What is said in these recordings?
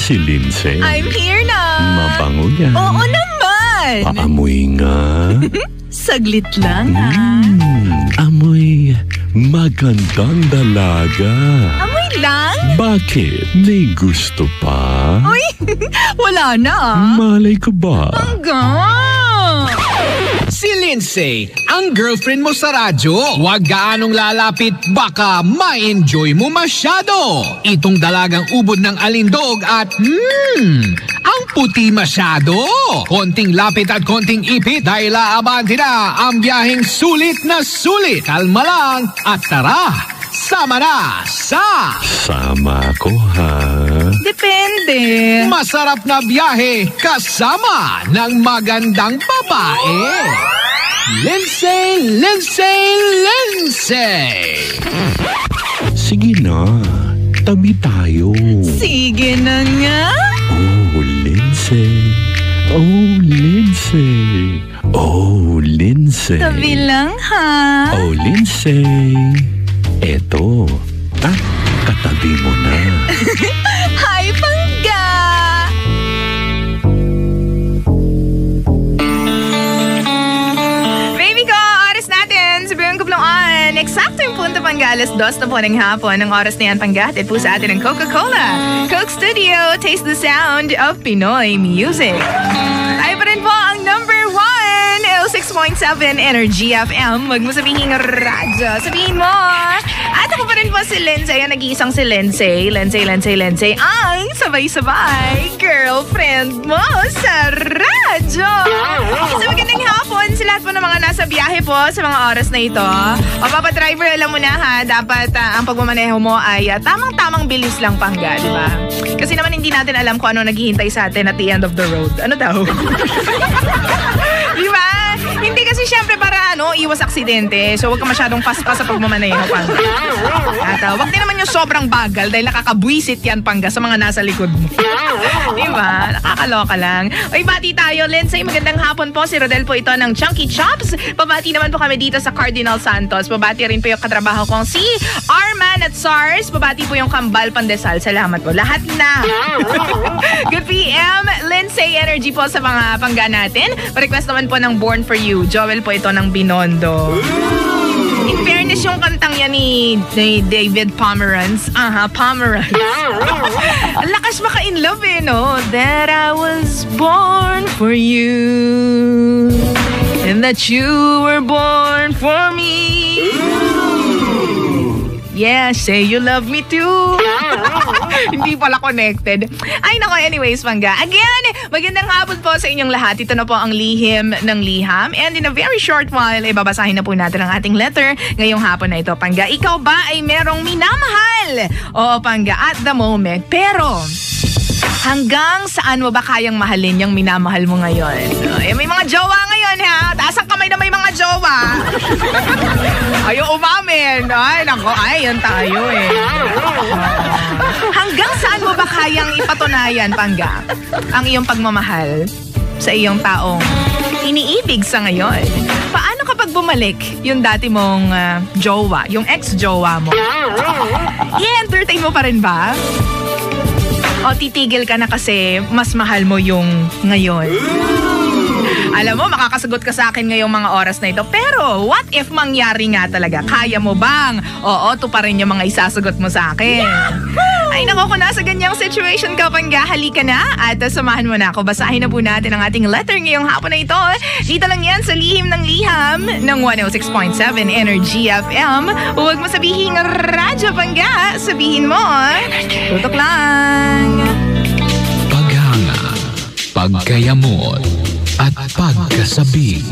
si Lindsay. I'm here na. Mabango yan. Oo naman. Paamoy nga. Saglit lang Amoy magandang dalaga. Amoy lang? Bakit? May gusto pa? Uy, wala na. Malay ko ba? Si Lindsay, ang girlfriend mo sa radyo. Huwag gaanong lalapit, baka ma-enjoy mo masyado. Itong dalagang ubod ng alindog at ang puti masyado. Konting lapit at konting ipit dahil aabante na ang biyaheng sulit na sulit. Kalma lang at tara, sama na sa... Sama ko ha? Depende. Masarap na biyahe kasama ng magandang babae. Lindsay, Lindsay, Lindsay! Sige na, tabi tayo. Sige na nga. Oh, Lindsay. Oh, Lindsay. Oh, Lindsay. Tabi lang ha. Oh, Lindsay. Eto. Katabi mo na. Hi, Pangga! Baby ko, oras natin. Sabihin ko on. Eksakto yung punto, Pangga. 2:00 na po ng hapon. Ang oras na yan, Pangga. At po sa atin ng Coca-Cola. Coke Studio. Taste the sound of Pinoy music. Tayo pa rin po ang number 1. 6.7 Energy FM. Huwag mo sabihin radyo. Sabihin mo. At ako pa rin po si Lindsay. Ang nag-iisang si Lindsay. Lindsay. Ang sabay-sabay girlfriend mo sa radyo. So magandang hapon sa lahat po ng mga nasa biyahe po sa mga oras na ito. O Papa Driver, alam mo na ha, dapat ang pagmamaneho mo ay tamang-tamang bilis lang, Pangga, di ba? Kasi naman hindi natin alam kung ano naghihintay sa atin at the end of the road. Ano daw? Di ba? Hindi kasi syempre para iwas aksidente. So, huwag ka masyadong fast-fast sa pagmamaneho, Pangga. At huwag din naman yung sobrang bagal dahil nakakabwisit yan, Pangga, sa mga nasa likod mo. Diba? Nakakaloka lang. Uy, bati tayo, Lindsay. Magandang hapon po. Si Rodel po ito ng Chunky Chops. Pabati naman po kami dito sa Cardinal Santos. Pabati rin po yung katrabaho kong si Arman at SARS. Pabati po yung Kambal Pandesal. Salamat po. Lahat na. Good PM. Lindsay Energy po sa mga Pangga natin. Pa-request naman po ng Born For You. Joel po ito ng Binondo. In fairness, yung kantang yan ni David Pomeranz. Pomeranz. Ang lakas maka-in love no? That I was born for you and that you were born for me. Yeah, say you love me too. Hindi pala connected. Ay nako, anyways, Pangga. Again, magandang hapon po sa inyong lahat. Ito na po ang lihim ng liham. And in a very short while, babasahin na po natin ang ating letter ngayong hapon na ito, Pangga. Ikaw ba ay merong minamahal? Oo, Pangga, at the moment. Pero, hanggang saan mo ba kayang mahalin yung minamahal mo ngayon? May mga jowa ngayon, ha? Taas ang kamay na may mga jowa. Ayaw umamin. Ay, nako. Ay, yan tayo Hanggang saan mo ba kayang ipatunayan, Pangga, ang iyong pagmamahal sa iyong taong iniibig sa ngayon? Paano kapag bumalik yung dati mong jowa, yung ex-jowa mo? I-entertain mo pa rin ba? O titigil ka na kasi mas mahal mo yung ngayon? Alam mo, makakasagot ka sa akin ngayong mga oras na ito. Pero, what if mangyari nga talaga? Kaya mo bang? Oo, ito pa rin yung mga isasagot mo sa akin. Ay, naku, kung nasa ganyang situation ka, Pangga, halika na at samahan mo na ako. Basahin na po natin ang ating letter ngayong hapon na ito. Dito lang yan sa Lihim ng Liham ng 106.7 Energy FM. Huwag mo sabihin radyo, Pangga. Sabihin mo, tutok lang. Paghanga, pagkayamot, at pagkasabing,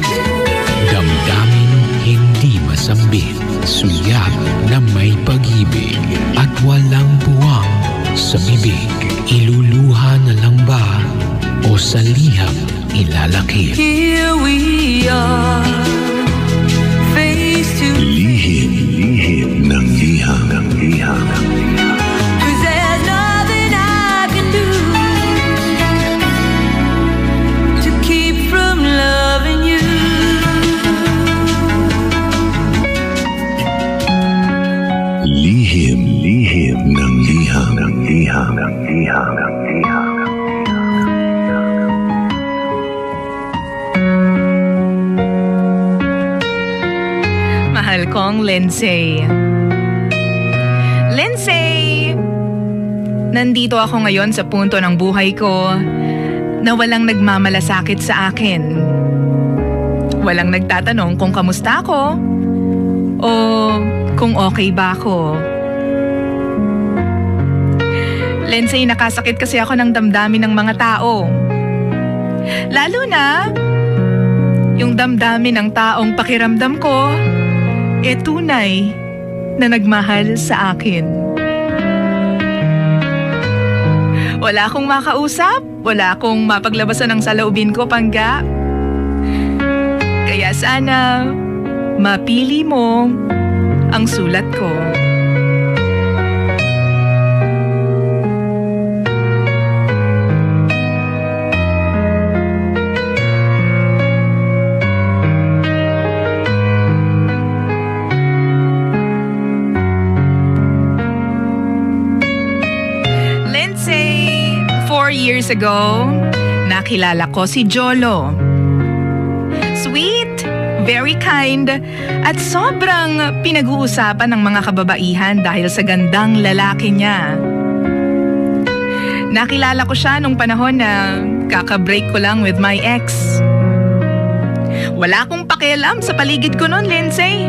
damdamin hindi masambit, suyak na may pag-ibig at walang buwang sa bibig. Iluluha na lang ba o sa liham ilalakip? Here we are, face to Lihim ng liham ng liham. Lihim ng liham ng liham ng liham ng liham. Manong Lindsay. Lindsay! Nandito ako ngayon sa punto ng buhay ko na walang nagmamalasakit sa akin. Walang nagtatanong kung kamusta ako o kung okay ba ako. Lindsay, nakasakit kasi ako ng damdamin ng mga tao. Lalo na yung damdamin ng taong pakiramdam ko tunay na nagmahal sa akin. Wala akong makausap, wala akong mapaglabasan ng saloobin ko, Pangga. Kaya sana mapili mo ang sulat ko. Lindsay, 4 years ago, nakilala ko si Jolo. Sweet, very kind, at sobrang pinag-uusapan ng mga kababaihan dahil sa gandang lalaki niya. Nakilala ko siya nung panahon na kaka-break ko lang with my ex. Wala akong pakialam sa paligid ko noon, Lindsay.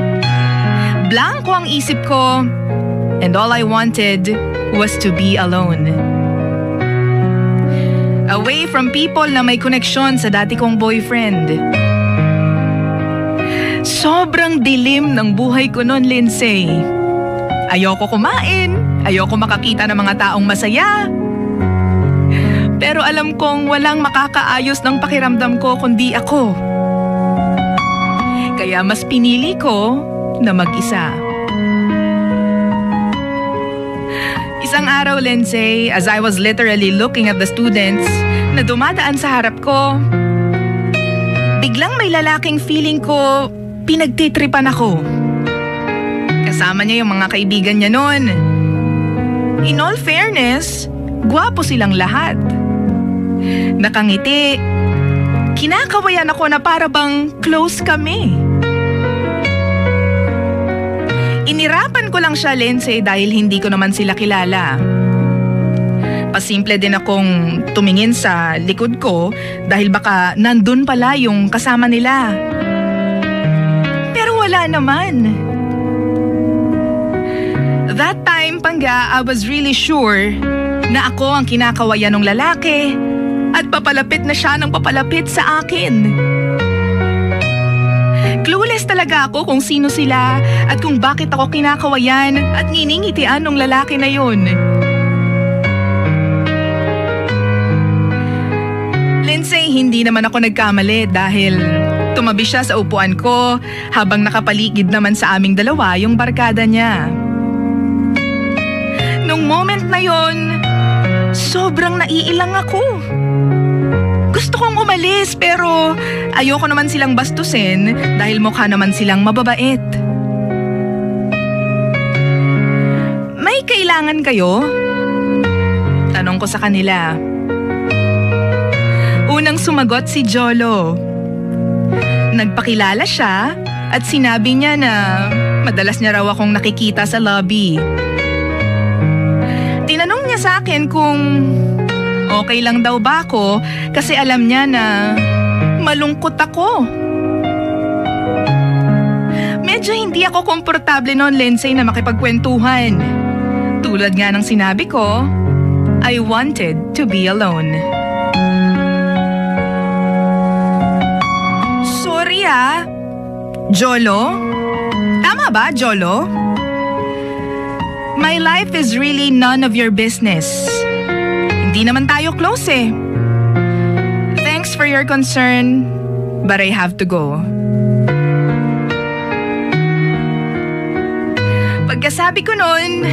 Blanco ang isip ko, and all I wanted was to be alone. Away from people na may koneksyon sa dati kong boyfriend. Sobrang dilim ng buhay ko noon, Lindsay. Ayoko kumain, ayoko makakita ng mga taong masaya. Pero alam kong walang makakaayos ng pakiramdam ko kundi ako. Kaya mas pinili ko na mag-isa. Isang araw, Lindsay, as I was literally looking at the students na dumadaan sa harap ko, biglang may lalaking feeling ko pinagtitripan ako. Kasama niya yung mga kaibigan niya noon. In all fairness, gwapo silang lahat. Nakangiti. Kinakawayan ako na para bang close kami. Inirapan ko lang siya, Lindsay, dahil hindi ko naman sila kilala. Pasimple din akong tumingin sa likod ko dahil baka nandun pala yung kasama nila. Pero wala naman. That time, Pangga, I was really sure na ako ang kinakawayan ng lalaki at papalapit na siya ng papalapit sa akin. Clueless talaga ako kung sino sila at kung bakit ako kinakawayan at nginingitian ng lalaki na yun. Lindsay, hindi naman ako nagkamali dahil tumabi siya sa upuan ko habang nakapaligid naman sa aming dalawa yung barkada niya. Nung moment na yon, sobrang naiilang ako. Gusto kong umalis pero ayoko naman silang bastusin dahil mukha naman silang mababait. May kailangan kayo? Tanong ko sa kanila. Unang sumagot si Jolo. Nagpakilala siya at sinabi niya na madalas niya raw akong nakikita sa lobby. Tinanong niya sa akin kung okay lang daw ba ako kasi alam niya na malungkot ako. Medyo hindi ako komportable noon, Lindsay, na makipagkwentuhan. Tulad nga ng sinabi ko, I wanted to be alone. Sorry Jolo? Tama ba, Jolo? My life is really none of your business. Hindi naman tayo close eh. Thanks for your concern, but I have to go. Pagkasabi ko noon,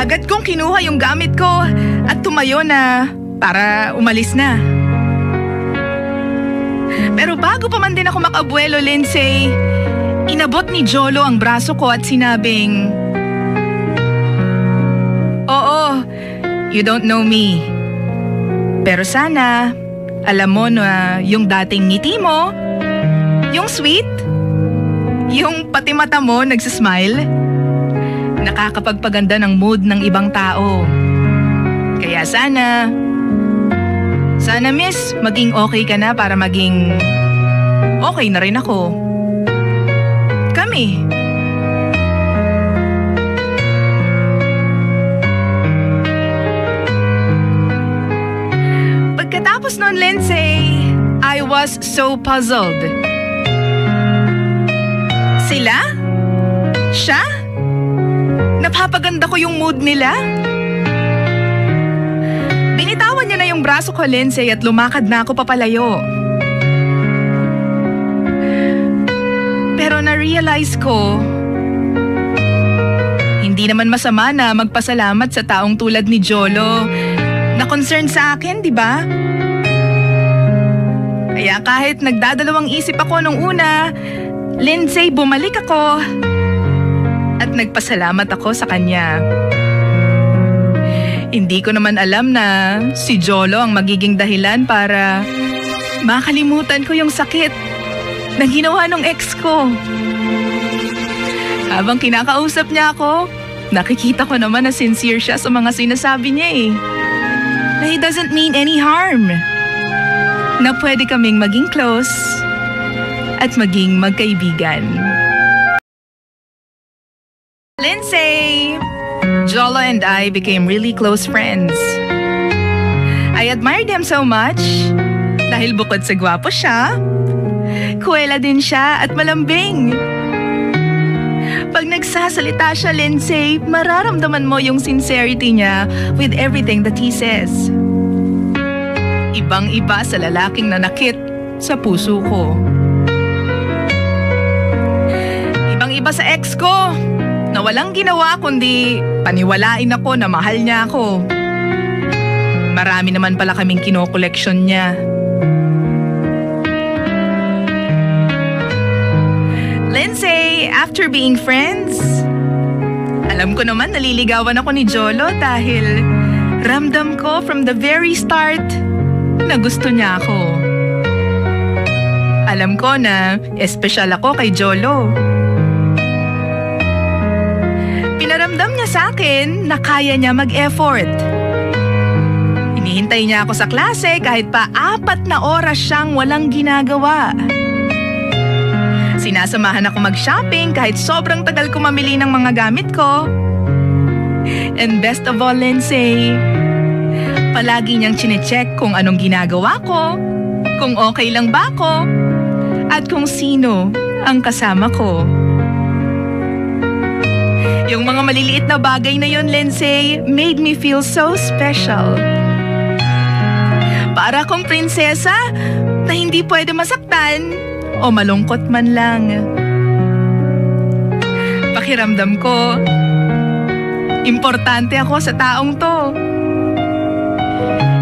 agad kong kinuha yung gamit ko at tumayo na para umalis na. Pero bago pa man din ako makabuelo, Lindsay, inabot ni Jolo ang braso ko at sinabing, "Oo, you don't know me. Pero sana, alam mo na yung dating ngiti mo, yung sweet, Yung pati mata mo nagsismile. Nakakapagpaganda ng mood ng ibang tao. Kaya sana miss, maging okay ka na para maging okay na rin ako. Kami. Pagkatapos nun, Lindsay, I was so puzzled. Sila? Siya? Napapaganda ko yung mood nila? Binitawan niya na yung braso ko, Lindsay, at lumakad na ako papalayo. Pero na-realize ko, hindi naman masama na magpasalamat sa taong tulad ni Jolo na concern sa akin, di ba? Kaya kahit nagdadalawang isip ako nung una, Lindsay, bumalik ako at nagpasalamat ako sa kanya. Hindi ko naman alam na si Jolo ang magiging dahilan para makalimutan ko yung sakit na ginawa ng ex ko. Habang kinakausap niya ako, nakikita ko naman na sincere siya sa mga sinasabi niya eh. Na he doesn't mean any harm. Na pwede kaming maging close at maging magkaibigan. Lindsay, Jolo and I became really close friends. I admired him so much dahil bukod sa gwapo siya, kuwela din siya at malambing. Pag nagsasalita siya, Lindsay, mararamdaman mo yung sincerity niya with everything that he says. Ibang-iba sa lalaking nanakit sa puso ko. Ibang-iba sa ex ko na walang ginawa kundi paniwalain ako na mahal niya ako. Marami naman pala kaming kinokoleksyon niya. Lindsay, after being friends, alam ko naman naliligawan ako ni Jolo dahil ramdam ko from the very start na gusto niya ako. Alam ko na espesyal ako kay Jolo. Pinaramdam niya sa akin na kaya niya mag-effort. Hinihintay niya ako sa klase kahit pa 4 na oras siyang walang ginagawa. Sinasamahan ako mag-shopping kahit sobrang tagal ko mamili ng mga gamit ko. And best of all, Lindsay, palagi niyang chinecheck kung anong ginagawa ko, kung okay lang ba ako, at kung sino ang kasama ko. Yung mga maliliit na bagay na yun, Lindsay, made me feel so special. Para akong prinsesa na hindi pwede masaktan o malungkot man lang. Pakiramdam ko, importante ako sa taong to.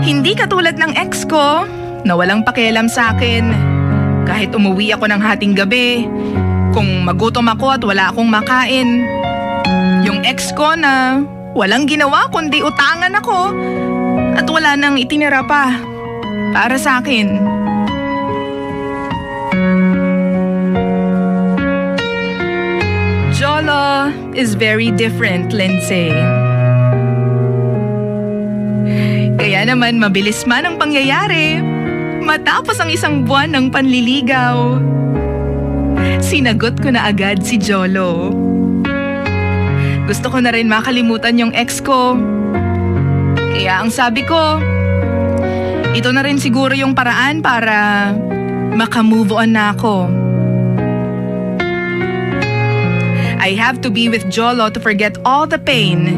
Hindi katulad ng ex ko na walang pakialam sa akin. Kahit umuwi ako ng hating gabi, kung magutom ako at wala akong makain. Yung ex ko na walang ginawa kundi utangan ako at wala nang itinira pa para sa akin. Jolo is very different, Lindsay. Kaya naman mabilis man ang pangyayari, matapos ang 1 buwan ng panliligaw, sinagot ko na agad si Jolo. Gusto ko na rin makalimutan yung ex ko. Kaya ang sabi ko, ito na rin siguro yung paraan para makamove on na ako. I have to be with Jolo to forget all the pain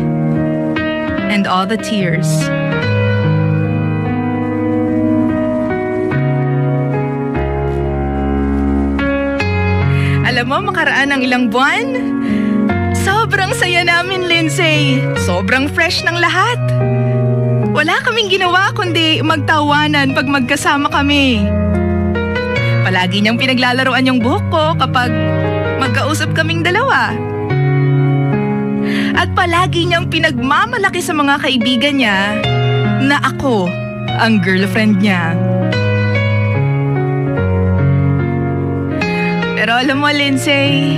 and all the tears. Alam mo, makaraan ng ilang buwan, sobrang saya namin, Lindsay. Sobrang fresh ng lahat. Wala kaming ginawa kundi magtawanan pag magkasama kami. Palagi niyang pinaglalaroan yung buhok ko kapag magkausap kaming dalawa. At palagi niyang pinagmamalaki sa mga kaibigan niya na ako ang girlfriend niya. Pero alam mo, Lindsay,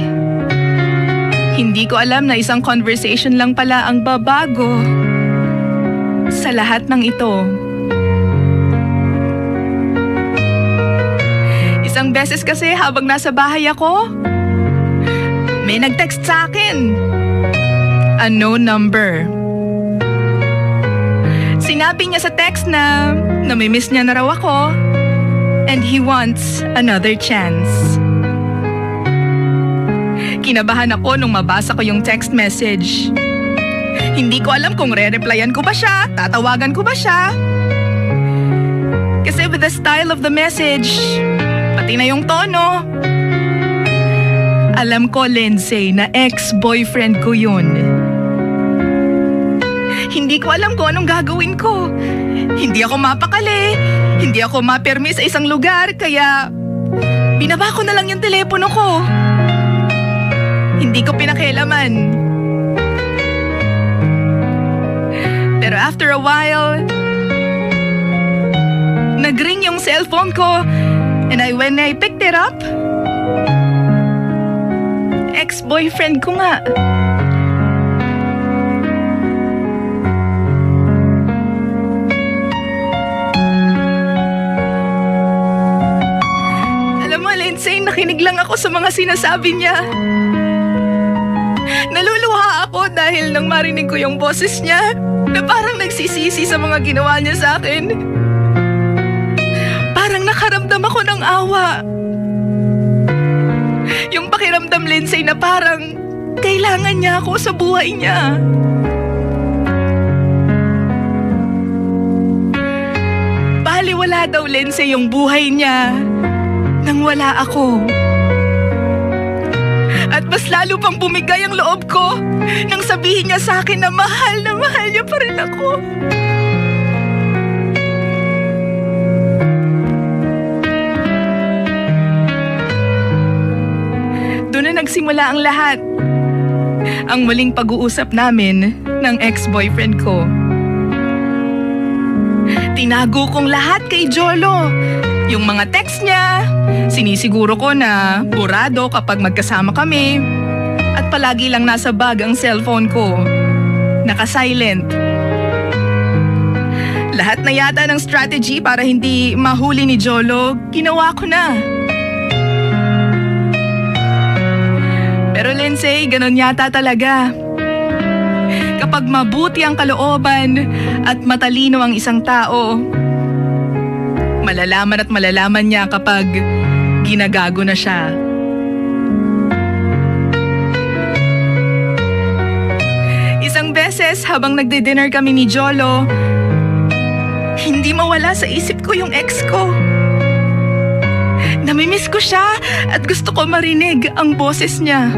hindi ko alam na isang conversation lang pala ang babago sa lahat ng ito. Isang beses kasi habang nasa bahay ako, may nag-text sa akin. Unknown number. Sinabi niya sa text na namimiss niya na raw ako and he wants another chance. Kinabahan ako nung mabasa ko yung text message. Hindi ko alam kung re-replyan ko ba siya, tatawagan ko ba siya. Kasi with the style of the message, pati na yung tono, alam ko, Lindsay, na ex-boyfriend ko yun. Hindi ko alam kung anong gagawin ko. Hindi ako mapakali, hindi ako mapirmi sa isang lugar, kaya binaba ko na lang yung telepono ko. Hindi ko pinakialaman. Pero after a while, nag-ring yung cellphone ko and when I picked it up, ex-boyfriend ko nga. Alam mo, Lindsay, nakinig lang ako sa mga sinasabi niya. Naluluha ako dahil nang marinig ko yung boses niya na parang nagsisisi sa mga ginawa niya sa akin. Parang nakaramdam ako ng awa. Yung pakiramdam, Lindsay, na parang kailangan niya ako sa buhay niya. Baliwala daw, Lindsay, yung buhay niya nang wala ako. At mas lalo pang bumigay ang loob ko nang sabihin niya sa akin na mahal niya pa rin ako. Doon na nagsimula ang lahat. Ang muling pag-uusap namin ng ex-boyfriend ko. Tinago kong lahat kay Jolo. Yung mga text niya, sinisiguro ko na burado kapag magkasama kami. At palagi lang nasa bag ang cellphone ko. Naka-silent. Lahat na yata ng strategy para hindi mahuli ni Jolo, ginawa ko na. Pero Lindsay, ganun yata talaga. Kapag mabuti ang kalooban at matalino ang isang tao, malalaman niya kapag ginagago na siya. Isang beses habang nagdi-dinner kami ni Jolo, hindi mawala sa isip ko yung ex ko. Namimiss ko siya at gusto ko marinig ang boses niya.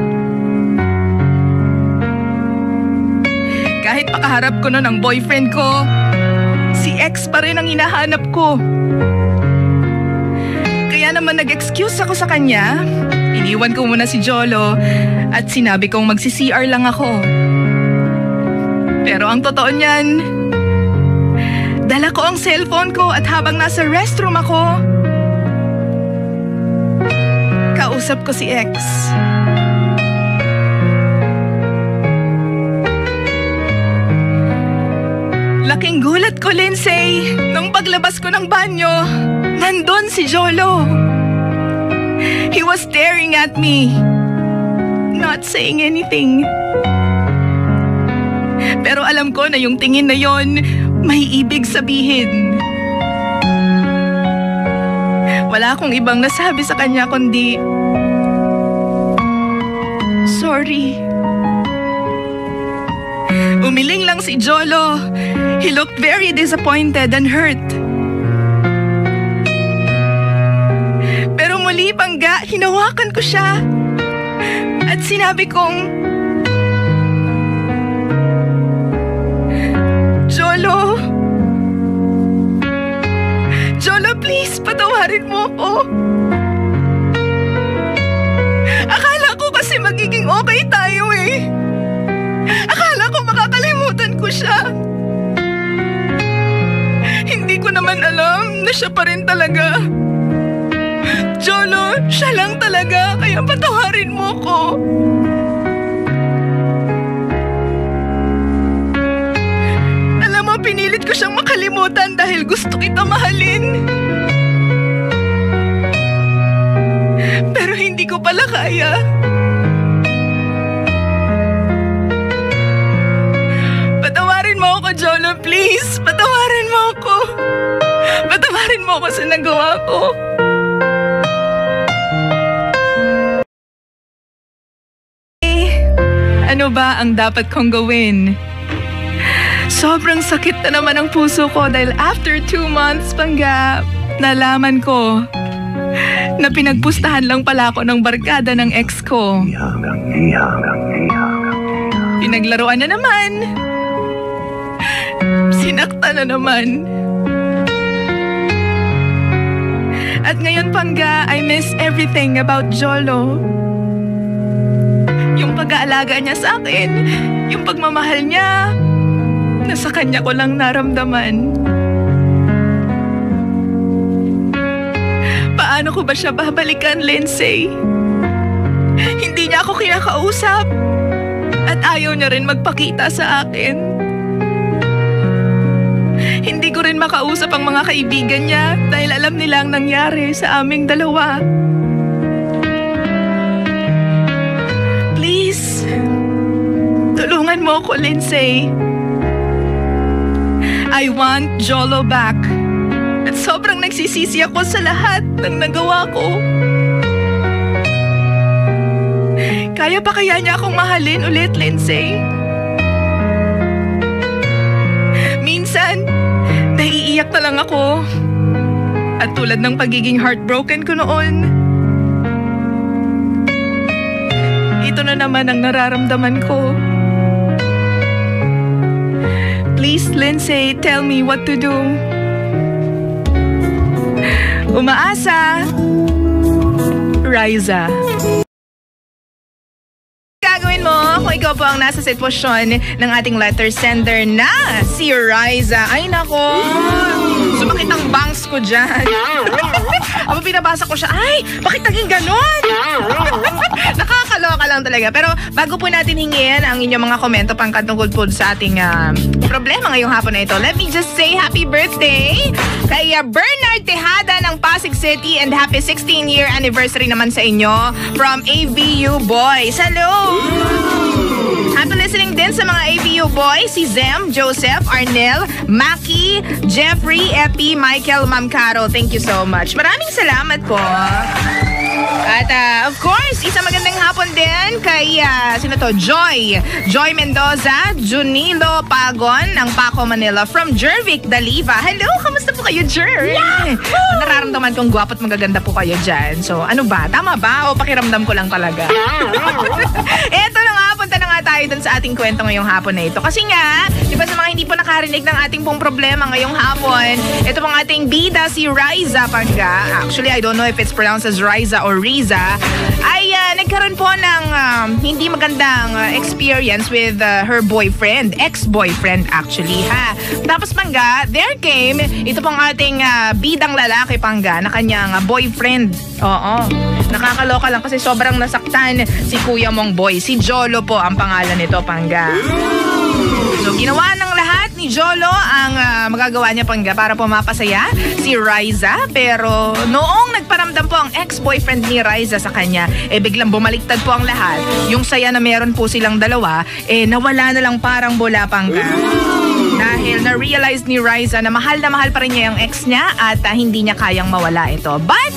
Kahit pakaharap ko nun ang boyfriend ko, si ex pa rin ang hinahanap ko. Kaya naman nag-excuse ako sa kanya, iniwan ko muna si Jolo at sinabi kong magsi-CR lang ako. Pero ang totoo niyan, dala ko ang cellphone ko at habang nasa restroom ako, kausap ko si ex. Laking gulat ko, Lindsay, nung paglabas ko ng banyo, nandun si Jolo. He was staring at me, not saying anything. Pero alam ko na yung tingin na yon may ibig sabihin. Wala akong ibang nasabi sa kanya kundi, sorry. Umiling lang si Jolo. He looked very disappointed and hurt. Pero muli, bangga, hinawakan ko siya. At sinabi kong, Jolo, please, patawarin mo ako. Akala ko kasi magiging okay tayo eh. Akala ko makakalimutan ko siya. Hindi ko naman alam na siya pa rin talaga. Jolo, siya lang talaga, kaya patawarin mo ko. Alam mo, pinilit ko siyang makalimutan dahil gusto kita mahalin. Pero hindi ko pala kaya. Patawarin mo ako, Jolo, please. Patawarin mo ako. Patawarin mo ako sa nagawa ko. Ano ba ang dapat kong gawin? Sobrang sakit na naman ang puso ko dahil after 2 months Pangga, nalaman ko na pinagpustahan lang pala ako ng barkada ng ex ko. Pinaglaruan na naman. Sinakta na naman. At ngayon Pangga, I miss everything about Jolo. Yung pag-aalaga niya sa akin, yung pagmamahal niya, nasa kanya ko lang naramdaman. Paano ko ba siya babalikan, Lindsay? Hindi niya ako kinakausap at ayaw niya rin magpakita sa akin. Hindi ko rin makausap ang mga kaibigan niya dahil alam nila ang nangyari sa aming dalawa. Please, tulungan mo ako, Lindsay. I want Jolo back. At sobrang nagsisisi ako sa lahat ng nagawa ko. Kaya pa kaya niya akong mahalin ulit, Lindsay? Minsan, naiiyak na lang ako. At tulad ng pagiging heartbroken ko noon, ito na naman ang nararamdaman ko. Please, Lindsay, tell me what to do. Umaasa, Riza. Gagawin mo kung ikaw po ang nasa sitwasyon ng ating letter sender na si Riza. Ay nako, sumakit ang bangs ko dyan. Aba, pinabasa ko siya, ay, bakit naging ganon? Nakakaloka lang talaga. Pero bago po natin hingin ang inyong mga komento pangkatungkol po sa ating problema ngayong hapon na ito, let me just say happy birthday kay Bernard Tejada ng Pasig City and happy 16-year anniversary naman sa inyo from ABU Boys. Hello! Happy listening din sa mga ABU Boys, si Zem, Joseph, Arnel, Maki, Jeffrey, Epi, Michael, Ma'am Caro. Thank you so much. Maraming salamat po. At of course, isang magandang hapon din kay sino to? Joy Mendoza, Junilo Pagon ng Paco, Manila from Jervic, Daliva. Hello, kamusta po kayo, Jer? Yeah! Nararamdaman kong gwapo at magaganda po kayo dyan. So ano ba? Tama ba? O pakiramdam ko lang talaga? Eto na nga, punta na nga tayo dun sa ating kwento ngayong hapon na ito. Kasi nga, di ba sa mga hindi po nakarinig ng ating pong problema ngayong hapon, ito pong ating bida si Riza Pangga. Actually, I don't know if it's pronounced as Riza or Riza. Ay nagkaroon po ng hindi magandang experience with her boyfriend, ex-boyfriend actually ha. Tapos Pangga, there came ito pong ating bidang lalaki Pangga na kanyang boyfriend. Oo. Nakakaloka lang kasi sobrang nasaktan si kuya mong boy. Si Jolo po ang pangalan nito Pangga. So ginawa ng lahat ni Jolo ang magagawa niya Pangga para po mapasaya si Riza. Pero noong nagparamdam po ang ex-boyfriend ni Riza sa kanya, biglang bumaliktad po ang lahat. Yung saya na meron po silang dalawa, nawala na lang parang bola Pangga. Dahil na-realize ni Riza na mahal pa rin niya yung ex niya at hindi niya kayang mawala ito. But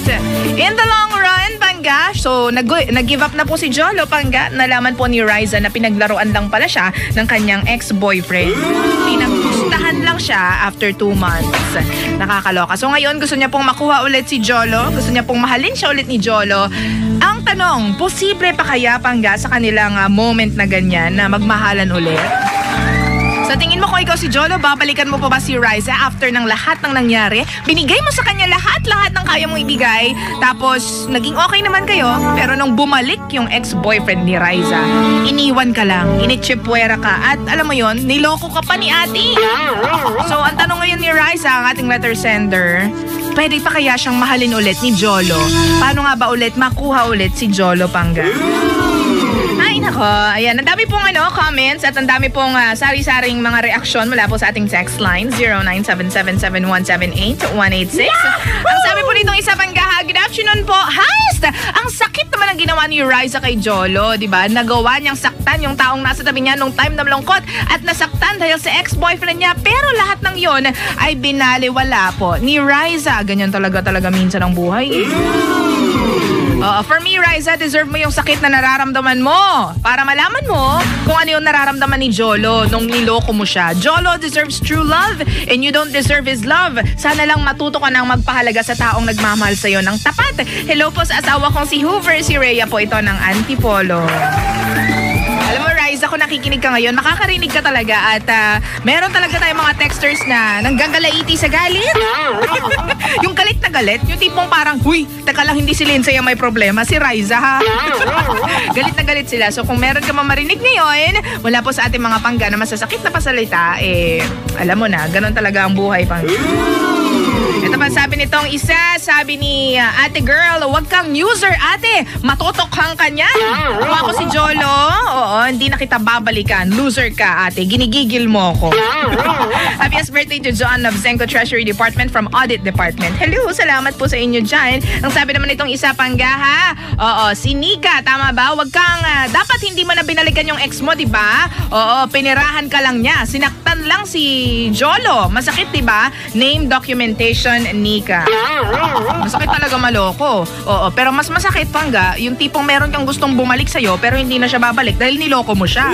in the long run Pangga, so nag-give up na po si Jolo Pangga. Nalaman po ni Riza na pinaglaruan lang pala siya ng kanyang ex-boyfriend. Pinagpustahan lang siya after 2 months. Nakakaloka. So ngayon gusto niya pong makuha ulit si Jolo. Gusto niya pong mahalin siya ulit ni Jolo. Ang tanong, posible pa kaya Pangga sa kanilang moment na ganyan na magmahalan ulit? Sa tingin mo kung ikaw si Jolo, babalikan mo pa ba si Riza after ng lahat ng nangyari? Binigay mo sa kanya lahat ng kaya mong ibigay. Tapos, naging okay naman kayo. Pero nung bumalik yung ex-boyfriend ni Riza, iniwan ka lang, initsipwera ka. At alam mo yon, niloko ka pa ni ate. So, ang tanong ngayon ni Riza, ang ating letter sender, pwede pa kaya siyang mahalin ulit ni Jolo? Paano nga ba ulit makuha ulit si Jolo Pangga? Ay, nako. Ayan, ang dami pong comments at ang dami pong sari-saring mga reaksyon mula po sa ating text line 09777178-186. Ang sabi po nitong isa Panggaha, good afternoon po. Heist! Ang sakit naman ang ginawa ni Riza kay Jolo, di ba? Nagawa niyang saktan yung taong nasa tabi niya nung time na malungkot at nasaktan dahil sa ex-boyfriend niya. Pero lahat ng yon ay binaliwala po ni Riza. Ganyan talaga minsan ang buhay. For me, Riza, deserve mo yung sakit na nararamdaman mo para malaman mo kung ano yung nararamdaman ni Jolo nung niloko mo siya. Jolo deserves true love and you don't deserve his love. Sana lang matuto ka nang magpahalaga sa taong nagmamahal sa'yo ng tapat. Hello po sa asawa kong si Hoover, si Rhea po ito ng Antipolo. Alam mo, Riza, kung nakikinig ka ngayon, makakarinig ka talaga at meron talaga tayong mga texters na nanggagalaiti sa galit. Yung galit na galit, yung tipong parang, huy, teka lang, hindi si Lindsay ang may problema, si Riza ha. Galit na galit sila. So kung meron ka mamarinig ngayon, wala po sa ating mga Pangga na masasakit na pasalita, alam mo na, ganun talaga ang buhay, Pangga. Ito pa sabi nitong isa, sabi ni ate girl, wag kang user ate, matotokhang ka niya. Kung ako si Jolo, oo, hindi na kita babalikan. Loser ka ate, ginigigil mo ako. Happiest birthday to John of Zenko Treasury Department from Audit Department. Hello, salamat po sa inyo dyan. Ang sabi naman nitong isa Panggaha, oo, si Nika, tama ba? Wag kang, dapat hindi mo na binalikan yung ex mo, di ba? Oo, pinirahan ka lang niya. Sinaktan lang si Jolo. Masakit, di ba? Name documentation Nika. Masakit talaga maloko. Oo, pero mas masakit Pangga, yung tipong meron kang gustong bumalik sa'yo pero hindi na siya babalik dahil niloko mo siya.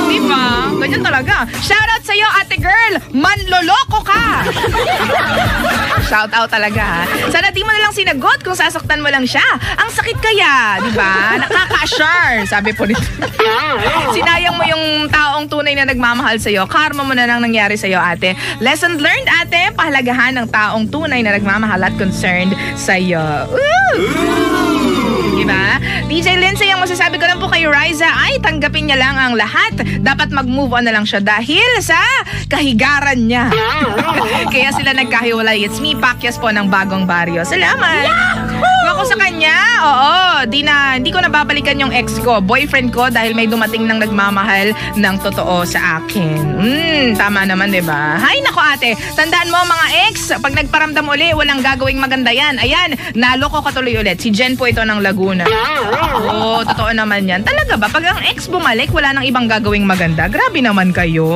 Diba? Ganyan talaga. Shoutout sa'yo, ate girl! Manloloko ka! Shoutout talaga ha. Sana di mo na lang sinagot kung sasaktan mo lang siya. Ang sakit kaya, diba? Nakaka-assure, sabi po nito. Sinayang mo yung taong tunay na nagmamahal sa'yo. Karma mo na lang nangyari sa'yo, ate. Lesson learned, ate. Pahalagahan ng taong tunay na nagmamahal at concerned sa'yo. Diba? DJ Lindsay, ang masasabi ko lang po kay Riza ay tanggapin niya lang ang lahat. Dapat mag-move on na lang siya dahil sa kahigaran niya. Kaya sila nagkahiwalay. It's me, Pakyas po ng Bagong Baryo. Salamat! Kung ako sa kanya, oo, hindi ko nababalikan yung ex ko, boyfriend ko dahil may dumating ng nagmamahal ng totoo sa akin. Tama naman, diba? Hay nako ate, tandaan mo mga ex, pag nagparamdam uli, walang gagawing maganda yan. Ayan, naloko ka tuloy ulit. Si Jen po ito ng Laguna. Oo, totoo naman yan. Talaga ba? Pag ang ex bumalik, wala nang ibang gagawing maganda. Grabe naman kayo.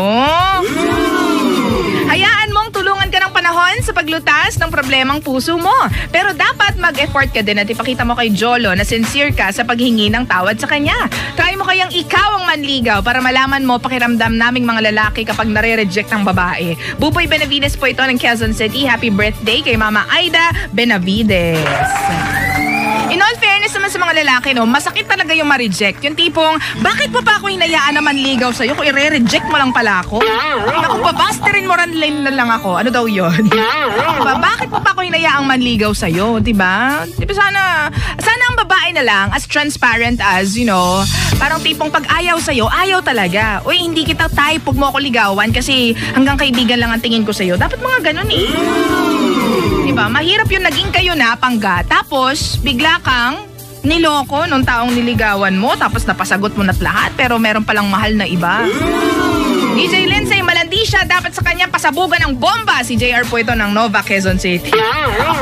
Hayaan mong tulungan ka ng panahon sa paglutas ng problemang puso mo. Pero dapat mag-effort ka din at ipakita mo kay Jolo na sincere ka sa paghingi ng tawad sa kanya. Try mo kayang ikaw ang manligaw para malaman mo pakiramdam naming mga lalaki kapag nare-reject ng babae. Buboy Benavides po ito ng Quezon City. Happy birthday kay Mama Aida Benavides. In all fairness naman sa mga lalaki, no, masakit talaga yung ma-reject. Yung tipong, bakit mo pa ako hinayaan na manligaw sa'yo kung i-reject mo lang pala ako? Kung babasterin mo rin na lang ako, ano daw yun? Diba? Bakit mo pa ako hinayaang manligaw sa'yo? Diba? Diba sana ang babae na lang, as transparent as, you know, parang tipong pag ayaw sa'yo, ayaw talaga. Uy, hindi kita type, huwag mo ako ligawan kasi hanggang kaibigan lang ang tingin ko sa'yo. Dapat mga ganun eh. Diba? Mahirap yung naging kayo na, Pangga, tapos bigla kang niloko nung taong niligawan mo, tapos napasagot mo na't lahat, pero meron palang mahal na iba. DJ Lindsay, malandi siya. Dapat sa kanya pasabugan ng bomba. Si JR po ito ng Nova, Quezon City.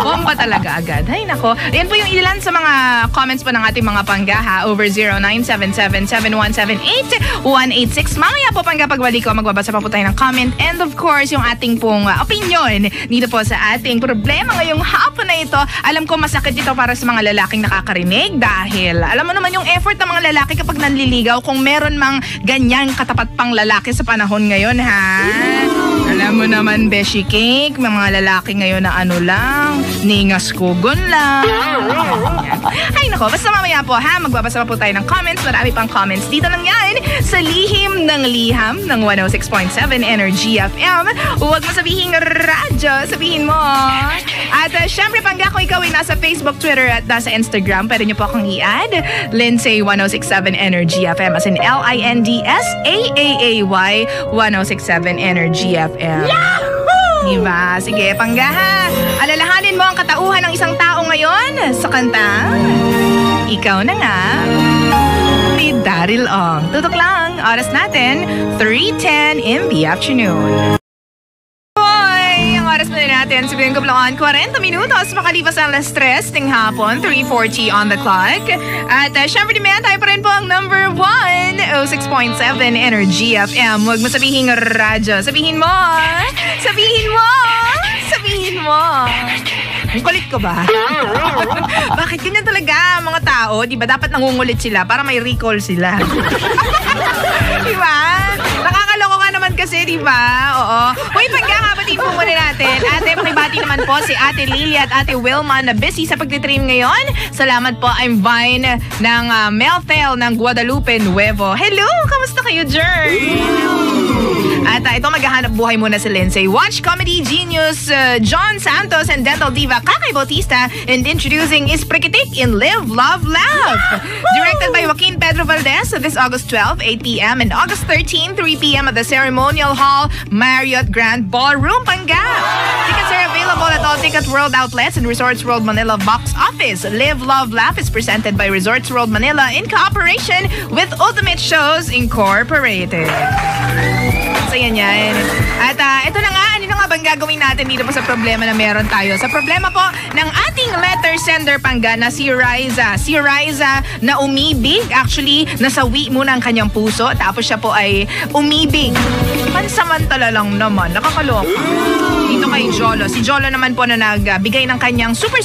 Bomba talaga agad. Ay nako. Ayan po yung ilan sa mga comments po ng ating mga Pangga ha. Over 0977-7178-186. Mamaya po Pangga pagbalik ko, magbabasa pa po tayo ng comment. And of course, yung ating pong opinion dito po sa ating problema ngayong hapon na ito. Alam ko masakit ito para sa mga lalaking nakakarinig dahil alam mo naman yung effort ng mga lalaki kapag nanliligaw kung meron mang ganyang katapat pang lalaki sa panahon ngayon ha. Alam mo naman, Beshi Cake, may mga lalaki ngayon na ano lang, ningas kugon lang. Ay nako, basta mamaya po ha, magbabasa pa po tayo ng comments. Marami pang comments dito lang yan sa Lihim ng Liham ng 106.7 Energy FM. Huwag mo sabihin radyo, sabihin mo. At syempre Pangga, kung ikaw ay nasa Facebook, Twitter at nasa Instagram, pwede nyo po akong i-add Lindsay 106.7 Energy FM as in LINDSAAAY 106.7 Energy FM. Yahoo! Diba? Sige, Pangga ha. Alalahanin mo ang katauhan ng isang tao ngayon sa kanta. Ikaw na nga. Ni Daryl Ong. Tutok lang. Oras natin, 3:10 in the afternoon. Oras na natin, sabihin ko lang 40 minutos makalipas ang alas 3 ting hapon, 3:40 on the clock. At syempre naman tayo pa rin po ang number 1, 06.7 Energy FM. Huwag mo sabihin radyo. Sabihin mo. Sabihin mo. Sabihin mo. Ang kulit ko ba? Bakit ganyan talaga mga tao? Diba dapat nangungulit sila para may recall sila? Diba? Nakakaloko ka naman kasi, diba? Oo. Uy, pagkakabatiin po muna natin. Ate, pakibati naman po si Ate Lily at Ate Wilma na busy sa pagtitrim ngayon. Salamat po, I'm Vine ng Meltel ng Guadalupe Nuevo. Hello! Kamusta kayo, Jer? At ito, maghahanap buhay muna si Lindsay. Watch comedy genius John Santos and dental diva Kakay Bautista, and introducing Isprikitik in Live, Love, Laugh. Directed by Joaquin Pedro Valdez this August 12, 8 p.m. and August 13, 3 p.m. at the Ceremonial Hall, Marriott Grand Ballroom, Panga. Tickets are available at all Ticket World outlets and Resorts World Manila box office. Live, Love, Laugh is presented by Resorts World Manila in cooperation with Ultimate Shows Incorporated. So yan. At ito na nga, ano nga bang gagawin natin dito po sa problema na meron tayo? Sa problema po ng ating letter sender, Pangga, na si Riza. Si Riza na umibig. Actually, nasawi muna ang kanyang puso. Tapos siya po ay umibig. Pansamantala lang naman. Nakakaloka. Dito kay Jolo. Si Jolo naman po na nagbigay ng kanyang super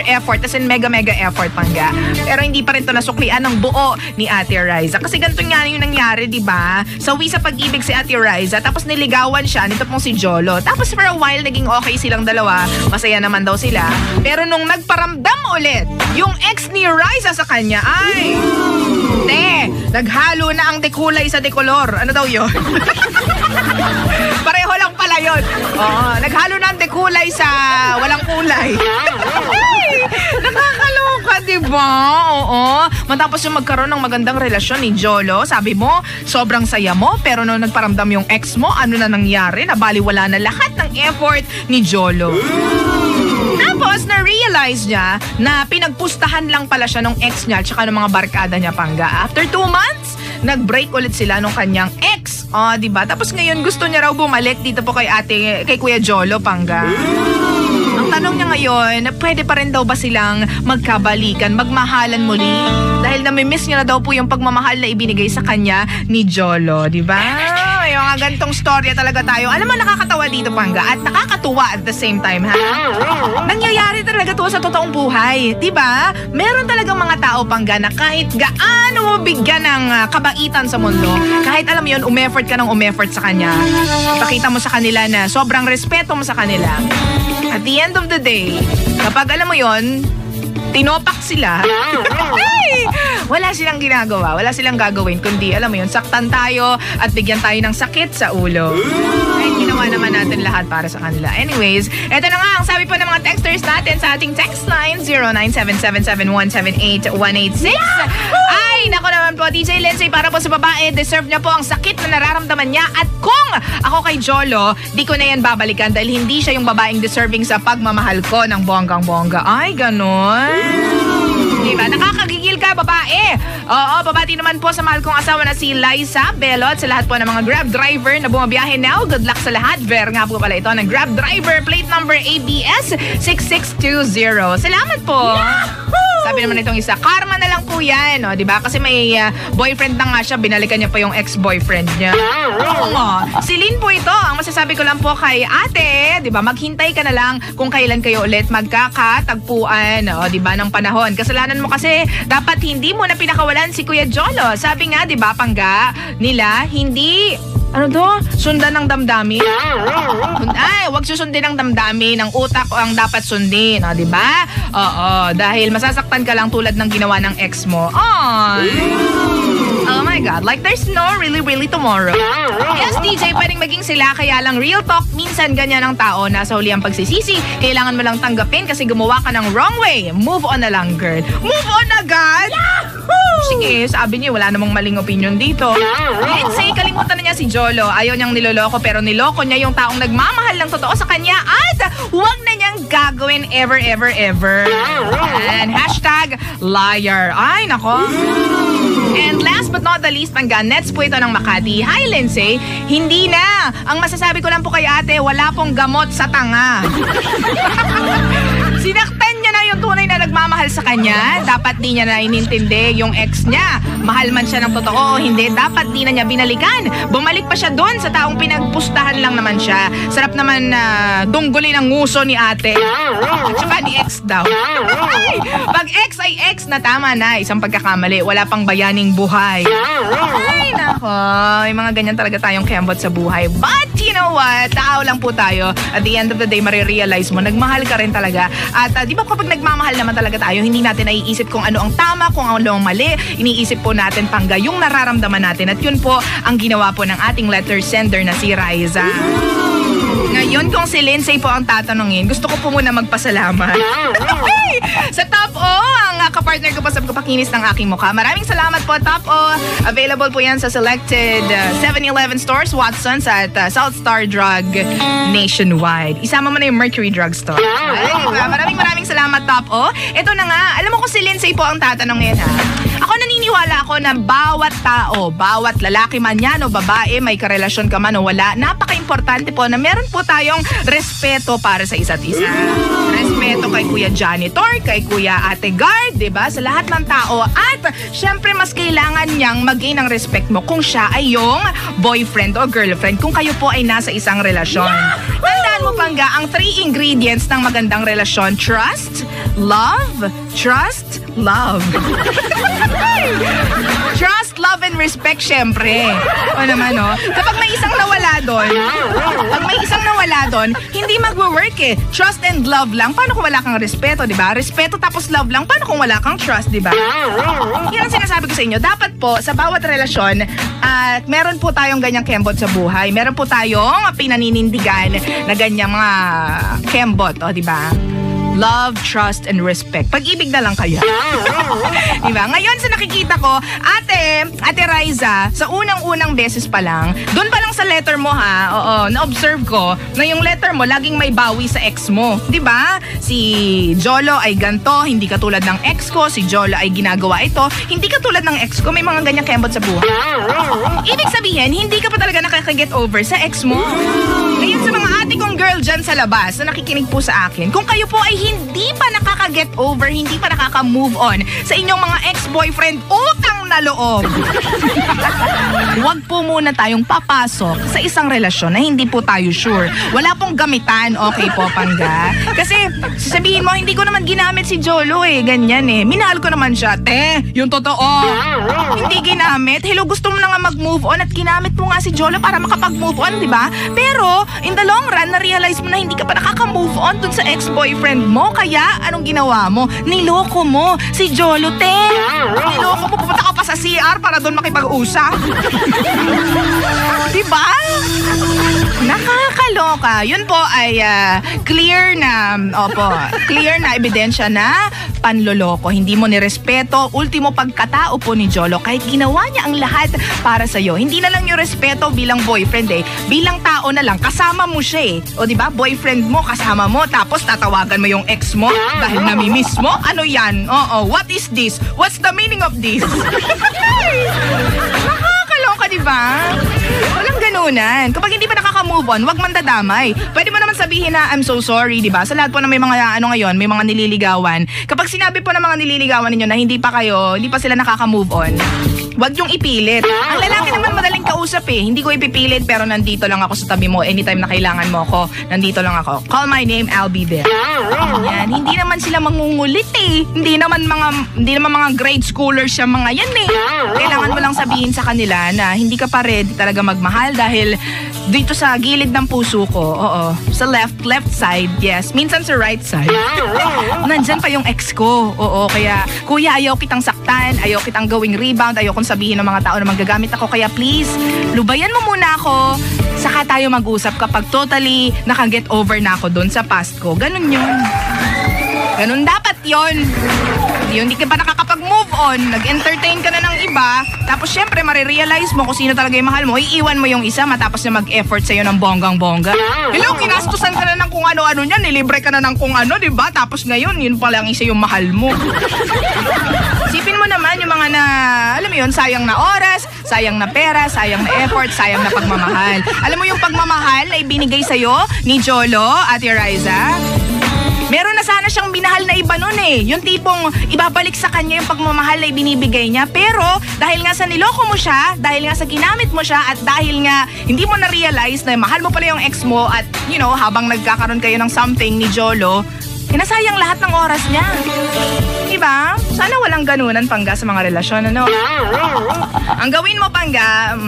effort. As in mega effort, Pangga. Pero hindi pa rin to nasuklian ng buo ni Ate Riza. Kasi ganito nga yung nangyari, di ba? Sawi sa pag-ibig si Ate Riza. Tapos niligawan siya nito pong si Jolo. Tapos for a while, naging okay silang dalawa. Masaya naman daw sila. Pero nung nagparamdam ulit, yung ex ni Riza sa kanya, ay, naghalo na ang dekulay sa dekolor. Ano daw yun? Pareho lang pala yun. Oo, naghalo na ang dekulay sa walang kulay. Nakakaloka, diba? Oo. Matapos yung magkaroon ng magandang relasyon ni Jolo, sabi mo, sobrang saya mo, pero nung nagparamdam yung ex mo, ano na nangyari? Nabaliwala na lahat ng effort ni Jolo. Tapos, na-realize niya na pinagpustahan lang pala siya nung ex niya at saka ng mga barkada niya, Pangga. After 2 months, nag-break ulit sila nung kanyang ex. Oh, diba? Tapos ngayon gusto niya raw bumalik dito po kay Kuya Jolo, Pangga. Ang tanong niya ngayon, pwede pa rin daw ba silang magkabalikan, magmahalan muli? Dahil namimiss niya na daw po yung pagmamahal na ibinigay sa kanya ni Jolo, diba? May mga gantong storya talaga tayo. Alam mo, nakakatawa dito, Pangga, at nakakatuwa at the same time, ha? Nangyayari talaga to sa totoong buhay, diba? Meron talagang mga tao, Pangga, na kahit gaano mo bigyan ng kabaitan sa mundo, kahit alam mo yun, umeffort ka ng umeffort sa kanya, ipakita mo sa kanila na sobrang respeto mo sa kanila. At the end of the day, kapag alam mo yon, tinopak sila, wala silang ginagawa, wala silang gagawin, kundi alam mo yun, saktan tayo at bigyan tayo ng sakit sa ulo. Ay, ginawa naman natin lahat para sa kanila. Anyways, eto na nga ang sabi po ng mga texters natin sa ating text line, 0977717886. Ay, nako naman po, DJ Lindsay, para po sa babae, deserve niya po ang sakit na nararamdaman niya. At kung ako kay Jolo, di ko na yan babalikan dahil hindi siya yung babaeng deserving sa pagmamahal ko ng bonggang-bongga. Ay, ganon. Diba? Nakakagigil ka, babae. Oo, babati naman po sa mahal kong asawa na si Liza Belot, sa lahat po ng mga Grab driver na bumabiyahe now. Good luck sa lahat. Ver nga po pala ito ng Grab driver, plate number ABS 6620. Salamat po. Yahoo! Sabi naman itong isa, karma na lang po yan, no? Diba? Kasi may boyfriend na nga siya, binalikan niya pa yung ex-boyfriend niya. Oo nga. Si Lynn po ito, ang masasabi ko lang po kay ate, diba? Maghintay ka na lang kung kailan kayo ulit magkakatagpuan, o diba, ng panahon. Kasalanan mo kasi, dapat hindi mo na pinakawalan si Kuya Jolo. Sabi nga, diba, Pangga, nila, hindi... Ano to? Sundan ng damdamin? Ay, wag susundin ng damdamin. Ang utak ang dapat sundin. O, diba? Oo, dahil masasaktan ka lang tulad ng ginawa ng ex mo. Oh my God, like there's no really tomorrow. Yes, DJ, pwedeng maging sila, kaya lang real talk, minsan ganyan ang tao. Nasa huli ang pagsisisi. Kailangan mo lang tanggapin kasi gumawa ka ng wrong way. Move on na lang, girl. Move on agad? Yeah! Sige, sabi niya, wala namang maling opinion dito. Let's say, kalimutan na niya si Jolo. Ayaw niyang niloloko, pero niloko niya yung taong nagmamahal ng totoo sa kanya at huwag na niyang gagawin ever. And hashtag liar. Ay, nako. And last but not the least, Nets po ito ng Makati. Hi, Lindsay. Hindi na. Ang masasabi ko lang po kay ate, wala pong gamot sa tanga. Sinaktan niya na yung tunay na nagmamahal sa kanya. Dapat di niya na inintindi yung ex niya. Mahal man siya ng totoo o hindi, dapat di na niya binalikan. Bumalik pa siya doon sa taong pinagpustahan lang naman siya. Sarap naman dunggulin ang nguso ni ate. Tsaka ni ex daw. Ay, pag ex ay ex na, tama na. Isang pagkakamali. Wala pang bayaning buhay. Ay, nako. May mga ganyan talaga tayong kembot sa buhay. But you know what? Tao lang po tayo. At the end of the day, marirealize mo, nagmahal ka rin talaga. At di ba kapag nagmamahal naman talaga tayo, hindi natin naiisip kung ano ang tama, kung ano ang mali. Iniisip po natin pangga yung nararamdaman natin. At yun po ang ginawa po ng ating letter sender na si Riza. Ngayon, kung si Lindsay po ang tatanungin, gusto ko po muna magpasalamat. Sa Top O, ang kapartner ko po sa kapakinis ng aking mukha. Maraming salamat po, Top O. Available po yan sa selected 7-Eleven stores, Watsons at South Star Drug nationwide. Isama mo na yung Mercury Drugstore. Ay, maraming salamat, Top O. Ito na nga, alam mo kung si Lindsay po ang tatanungin, ha? Ako naniniwala ako na bawat tao, bawat lalaki man yan o babae, may karelasyon ka man o wala, napaka-importante po na meron po tayong respeto para sa isa't isa. Respeto kay Kuya Janitor, kay Kuya Ate Guard, diba? Sa lahat ng tao. At syempre, mas kailangan niyang mag-gain ng respect mo kung siya ay yung boyfriend o girlfriend, kung kayo po ay nasa isang relasyon. Tandaan mo, Pangga, ang 3 ingredients ng magandang relasyon: trust, love, trust, love. Trust, love, and respect, syempre. O naman, no? Kapag may isang nawala doon, hindi magwo-work eh. Trust and love lang. Paano kung wala kang respeto, di ba? Respeto tapos love lang. Paano kung wala kang trust, di ba? Yan ang sinasabi ko sa inyo. Dapat po, sa bawat relasyon, meron po tayong ganyang kembot sa buhay. Meron po tayong pinaninindigan na ganyang mga kembot, o di ba? Love, trust, and respect. Pag-ibig na lang kayo. Diba? Ngayon sa nakikita ko, Ate Riza, sa unang-unang beses pa lang, doon pa lang sa letter mo, ha, oo, na-observe ko na yung letter mo laging may bawi sa ex mo. Diba? Si Jolo ay ganto, hindi katulad ng ex ko. Si Jolo ay ginagawa ito, hindi katulad ng ex ko. May mga ganyang kembot sa buhay. Ibig sabihin, hindi ka pa talaga nakaka-get over sa ex mo. Ngayon sa mga ate kong girl dyan sa labas na nakikinig po sa akin, kung kayo po ay hindi pa nakaka-get over, hindi pa nakaka-move on sa inyong mga ex-boyfriend, utang na loob. Huwag po muna tayong papasok sa isang relasyon na hindi po tayo sure. Wala pong gamitan, okay po, Pangga? Kasi sasabihin mo, hindi ko naman ginamit si Jolo eh, ganyan eh. Minahal ko naman siya. Yung totoo. Hindi ginamit. Hello, gusto mo na nga mag-move on at ginamit mo nga si Jolo para makapag-move on, di ba? Pero, in the long run, na-realize mo na hindi ka pa nakaka-move on dun sa ex-boyfriend mo. Kaya, anong ginawa mo? Niloko mo si Jolo, Niloko mo. Pupunta ka pa sa CR para doon makipag-usap. Diba? Nakakaloka. Yun po ay clear na ebidensya na panloloko. Hindi mo nirespeto. Ultimo pagkatao po ni Jolo. Kahit ginawa niya ang lahat para sa'yo. Hindi na lang yung respeto bilang boyfriend eh. Bilang tao na lang. Kasama mo siya eh. O diba? Boyfriend mo, kasama mo. Tapos tatawagan mo yung ex mo dahil namimiss mo. Ano yan? Oo. What is this? What's the meaning of this? Nakakaloka, diba? Walang ganunan. Kapag hindi pa nakaka-move on, wag man dadamay. Pwede mo naman sabihin na, I'm so sorry, diba? Sa lahat po na may mga, ngayon, may mga nililigawan. Kapag sinabi po ng mga nililigawan ninyo na hindi pa sila nakaka-move on, wag yung ipilit. Ang lalaki naman madaling kausap eh. Hindi ko ipipilit pero nandito lang ako sa tabi mo. Anytime na kailangan mo ako, nandito lang ako. Call my name, I'll be there. Yan. Hindi naman sila mangungulit eh. Hindi naman mga grade schoolers yung mga yan eh. Kailangan mo lang sabihin sa kanila na hindi ka pa ready talaga magmahal dahil dito sa gilid ng puso ko, sa left side, yes. Minsan sa right side. Nandyan pa yung ex ko. Oo, kaya kuya, ayaw kitang saktan, ayaw kitang gawing rebound, ayaw kong sabihin ng mga tao na magagamit ako. Kaya please, lubayan mo muna ako. Saka tayo mag-usap kapag totally nakaget over na ako doon sa past ko. Ganun yun. Ganun dapat yon. Hindi ka pa nakakapag-move on, nag-entertain ka na ng iba, tapos syempre marirealize mo kung sino talaga yung mahal mo, iiwan mo yung isa matapos na mag-effort sa'yo ng bonggang-bongga. Hello, kinastusan ka na ng kung ano-ano niyan, nilibre ka na ng kung ano, diba? Tapos ngayon, yun pala ang isa yung mahal mo. Sipin mo naman yung mga na, alam mo yun, sayang na oras, sayang na pera, sayang na effort, sayang na pagmamahal. Alam mo yung pagmamahal na ibinigay sa'yo ni Jolo at Riza? Meron na sana siyang minahal na iba nun eh. Yung tipong ibabalik sa kanya yung pagmamahal na ibinibigay niya. Pero dahil nga sa niloko mo siya, dahil nga sa ginamit mo siya, at dahil nga hindi mo na-realize na mahal mo pala yung ex mo at habang nagkakaroon kayo ng something ni Jolo, nasayang lahat ng oras niya. Diba? Sana walang ganunan, Pangga, sa mga relasyon, ano? Ang gawin mo, Pangga,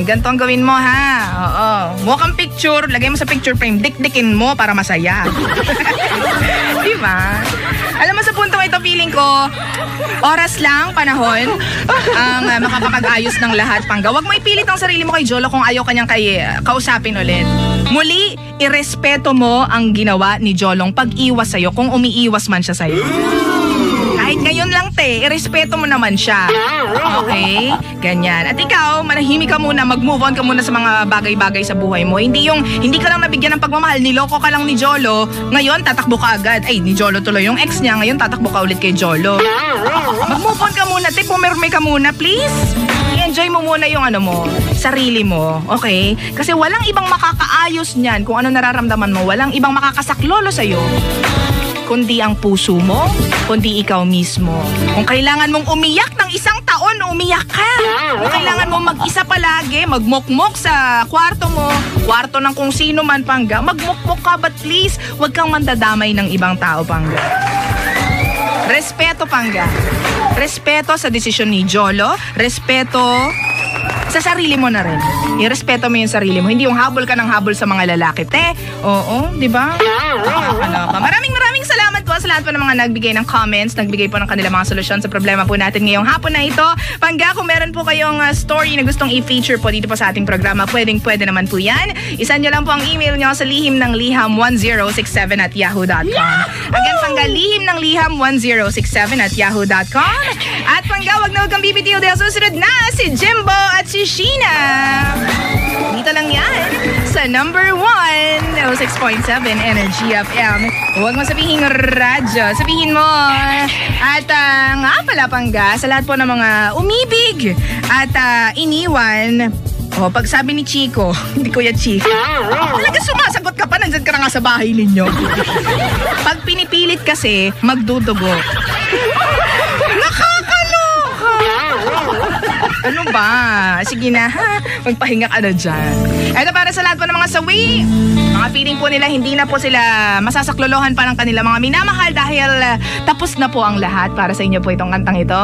ganito ang gawin mo, ha? Oo. Mukhang picture, lagay mo sa picture frame, dik-dikin mo para masaya. Diba? Alam mo, sa puntong ito, feeling ko, oras lang, panahon, ang makakapag-ayos ng lahat, Pangga. Huwag mo ipilit ang sarili mo kay Jolo kung ayaw kanyang kausapin ulit. Muli, irespeto mo ang ginawa ni Jolong pag-iwas sa'yo kung umiiwas man siya sa'yo. Kahit ngayon lang, irespeto mo naman siya. Okay? Ganyan. At ikaw, manahimik ka muna, mag-move on ka muna sa mga bagay-bagay sa buhay mo. Hindi ka lang nabigyan ng pagmamahal, niloko ka lang ni Jolo, ngayon tatakbo ka agad. Ay, ni Jolo tuloy yung ex niya, ngayon tatakbo ka ulit kay Jolo. Mag-move on ka muna, pumirme ka muna, please. I-enjoy mo muna yung sarili mo, okay? Kasi walang ibang makakaayos niyan kung ano nararamdaman mo, walang ibang makakasaklolo sa'yo, kundi ang puso mo, kundi ikaw mismo. Kung kailangan mong umiyak ng 1 taon, umiyak ka. Kung kailangan mong mag-isa palagi, magmukmok sa kwarto mo, kwarto ng kung sino man, Pangga, magmukmok ka, but please, huwag kang mandadamay ng ibang tao, Pangga. Respeto, Pangga. Respeto sa desisyon ni Jolo, respeto sa sarili mo na rin. Irespeto mo yung sarili mo. Hindi yung habol ka ng habol sa mga lalaki. Oo, di ba? Maraming salamat po sa lahat po ng mga nagbigay ng comments, nagbigay po ng kanilang mga solusyon sa problema po natin ngayong hapon na ito. Pangga, kung meron po kayong story na gustong i-feature po dito po sa ating programa, pwede naman po yan. Isend nyo lang po ang email nyo sa lihimnangliham1067@yahoo.com. Again, Pangga, lihimnangliham1067@yahoo.com. At Pangga, wag na wag kang bibitiw dahil susunod na si Jimbo at si Sheena. Dito lang yan sa number 1, 6.7 Energy FM. Huwag mo sabihin radyo, sabihin mo. At nga pala, Pangga, sa lahat po ng mga umibig at iniwan, pag sabi ni Chico, hindi ko yan Chico, talaga sumasagot ka pa, nandyan ka na nga sa bahay ninyo. Pag pinipilit kasi, magdudugo. Ano ba? Sige na, ha? Magpahinga ka na dyan. Ito para sa lahat po ng mga sawi. Mga feeling po nila, hindi na po sila masasaklolohan pa ng kanila mga minamahal dahil tapos na po ang lahat. Para sa inyo po itong kantang ito.